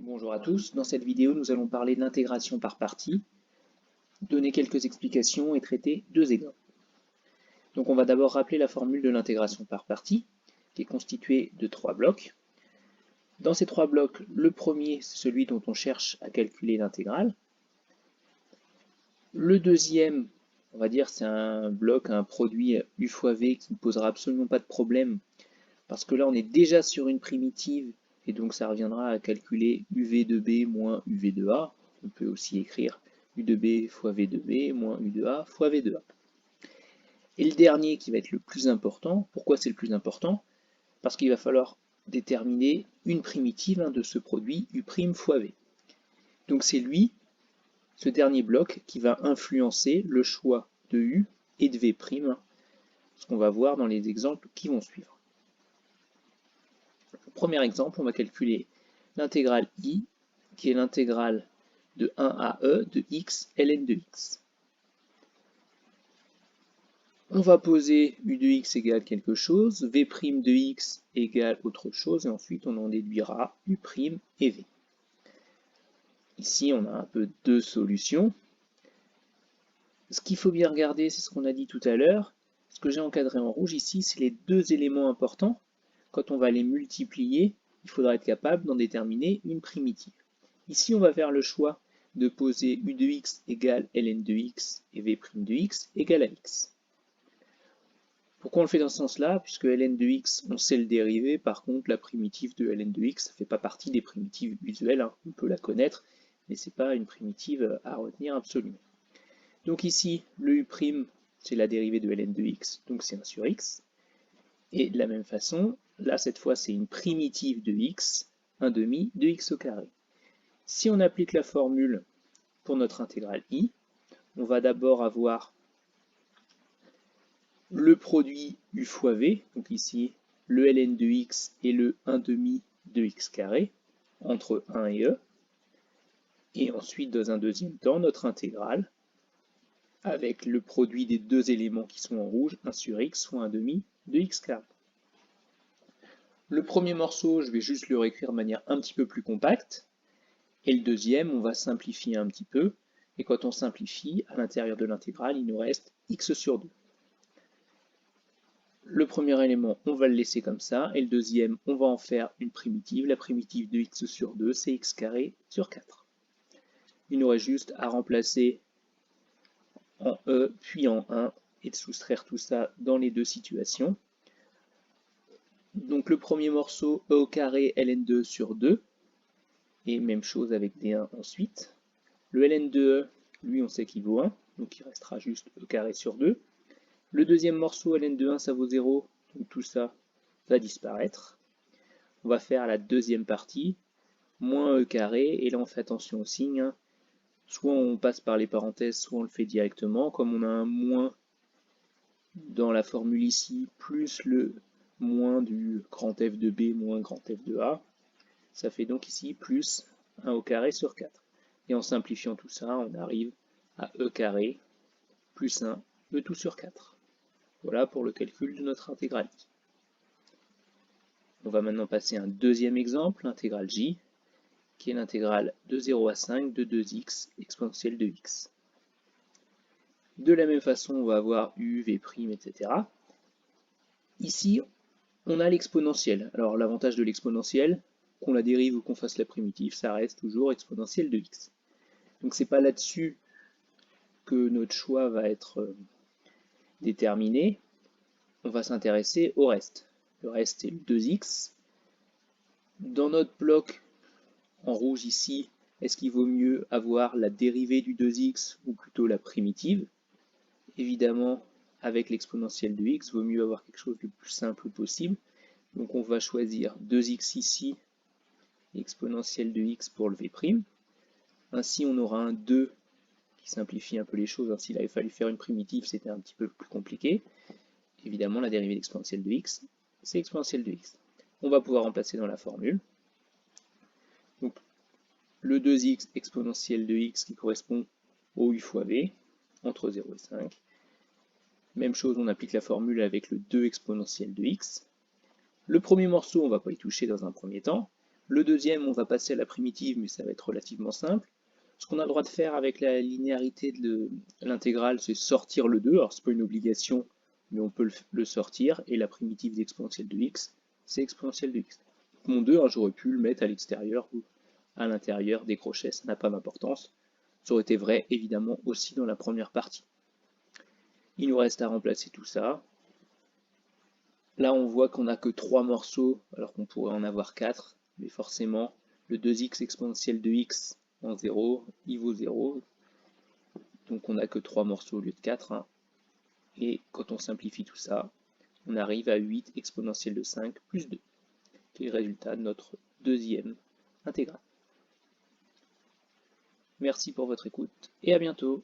Bonjour à tous, dans cette vidéo nous allons parler de l'intégration par partie, donner quelques explications et traiter deux exemples. Donc on va d'abord rappeler la formule de l'intégration par partie, qui est constituée de trois blocs. Dans ces trois blocs, le premier c'est celui dont on cherche à calculer l'intégrale. Le deuxième, on va dire, c'est un bloc, un produit u fois v qui ne posera absolument pas de problème, parce que là on est déjà sur une primitive, et donc ça reviendra à calculer uv de b moins uv de a. On peut aussi écrire u de b fois v de b moins u de a fois v de a. Et le dernier qui va être le plus important, pourquoi c'est le plus important? Parce qu'il va falloir déterminer une primitive de ce produit u' fois v. Donc c'est lui, ce dernier bloc, qui va influencer le choix de u et de v', ce qu'on va voir dans les exemples qui vont suivre. Premier exemple, on va calculer l'intégrale I, qui est l'intégrale de 1 à e de x ln de x. On va poser u de x égale quelque chose, v' de x égale autre chose, et ensuite on en déduira u' et v. Ici, on a un peu deux solutions. Ce qu'il faut bien regarder, c'est ce qu'on a dit tout à l'heure. Ce que j'ai encadré en rouge ici, c'est les deux éléments importants. Quand on va les multiplier, il faudra être capable d'en déterminer une primitive. Ici, on va faire le choix de poser u de x égale ln de x et v' de x égale à x. Pourquoi on le fait dans ce sens-là? Puisque ln de x, on sait le dériver, par contre la primitive de ln de x, ça ne fait pas partie des primitives usuelles, on peut la connaître, mais ce n'est pas une primitive à retenir absolument. Donc ici, le u', c'est la dérivée de ln de x, donc c'est 1 sur x. Et de la même façon, là cette fois c'est une primitive de x, 1 demi de x au carré. Si on applique la formule pour notre intégrale i, on va d'abord avoir le produit u fois v, donc ici le ln de x et le 1 demi de x carré, entre 1 et e, et ensuite dans un deuxième temps notre intégrale, avec le produit des deux éléments qui sont en rouge, 1 sur x soit 1 demi de x carré. Le premier morceau, je vais juste le réécrire de manière un petit peu plus compacte, et le deuxième, on va simplifier un petit peu, et quand on simplifie, à l'intérieur de l'intégrale, il nous reste x sur 2. Le premier élément, on va le laisser comme ça, et le deuxième, on va en faire une primitive. La primitive de x sur 2, c'est x carré sur 4. Il nous reste juste à remplacer en e, puis en 1, et de soustraire tout ça dans les deux situations. Donc le premier morceau, e au carré ln2 sur 2, et même chose avec d1 ensuite. Le ln de e, lui on sait qu'il vaut 1, donc il restera juste e carré sur 2. Le deuxième morceau, ln de 1, ça vaut 0, donc tout ça va disparaître. On va faire la deuxième partie, moins e carré, et là on fait attention au signe, soit on passe par les parenthèses, soit on le fait directement. Comme on a un moins dans la formule ici, plus le moins du grand f de b moins grand f de a, ça fait donc ici plus 1 au carré sur 4. Et en simplifiant tout ça, on arrive à e carré plus 1 e tout sur 4. Voilà pour le calcul de notre intégrale i. On va maintenant passer à un deuxième exemple, l'intégrale j, qui est l'intégrale de 0 à 5 de 2x exponentielle de x. De la même façon, on va avoir u, v', etc. Ici, on a l'exponentielle. Alors l'avantage de l'exponentielle, qu'on la dérive ou qu'on fasse la primitive, ça reste toujours exponentielle de x. Donc c'est pas là-dessus que notre choix va être déterminé. On va s'intéresser au reste. Le reste c'est le 2x. Dans notre bloc en rouge ici, est-ce qu'il vaut mieux avoir la dérivée du 2x ou plutôt la primitive? Évidemment, avec l'exponentielle de x, il vaut mieux avoir quelque chose de plus simple possible. Donc on va choisir 2x ici, exponentielle de x pour le v'. Ainsi on aura un 2 qui simplifie un peu les choses. S'il avait fallu faire une primitive, c'était un petit peu plus compliqué. Évidemment, la dérivée d'exponentielle de x, c'est exponentielle de x. On va pouvoir remplacer dans la formule. Donc, le 2x exponentielle de x qui correspond au u fois v, entre 0 et 5. Même chose, on applique la formule avec le 2 exponentielle de x. Le premier morceau, on ne va pas y toucher dans un premier temps. Le deuxième, on va passer à la primitive, mais ça va être relativement simple. Ce qu'on a le droit de faire avec la linéarité de l'intégrale, c'est sortir le 2. Alors, ce n'est pas une obligation, mais on peut le sortir. Et la primitive d'exponentielle de x, c'est exponentielle de x. Mon 2, j'aurais pu le mettre à l'extérieur ou à l'intérieur des crochets, ça n'a pas d'importance. Ça aurait été vrai, évidemment, aussi dans la première partie. Il nous reste à remplacer tout ça. Là, on voit qu'on n'a que 3 morceaux, alors qu'on pourrait en avoir 4. Mais forcément, le 2x exponentielle de x en 0, il vaut 0. Donc on n'a que 3 morceaux au lieu de 4. Hein. Et quand on simplifie tout ça, on arrive à 8 exponentielle de 5 plus 2, qui est le résultat de notre deuxième intégrale. Merci pour votre écoute et à bientôt.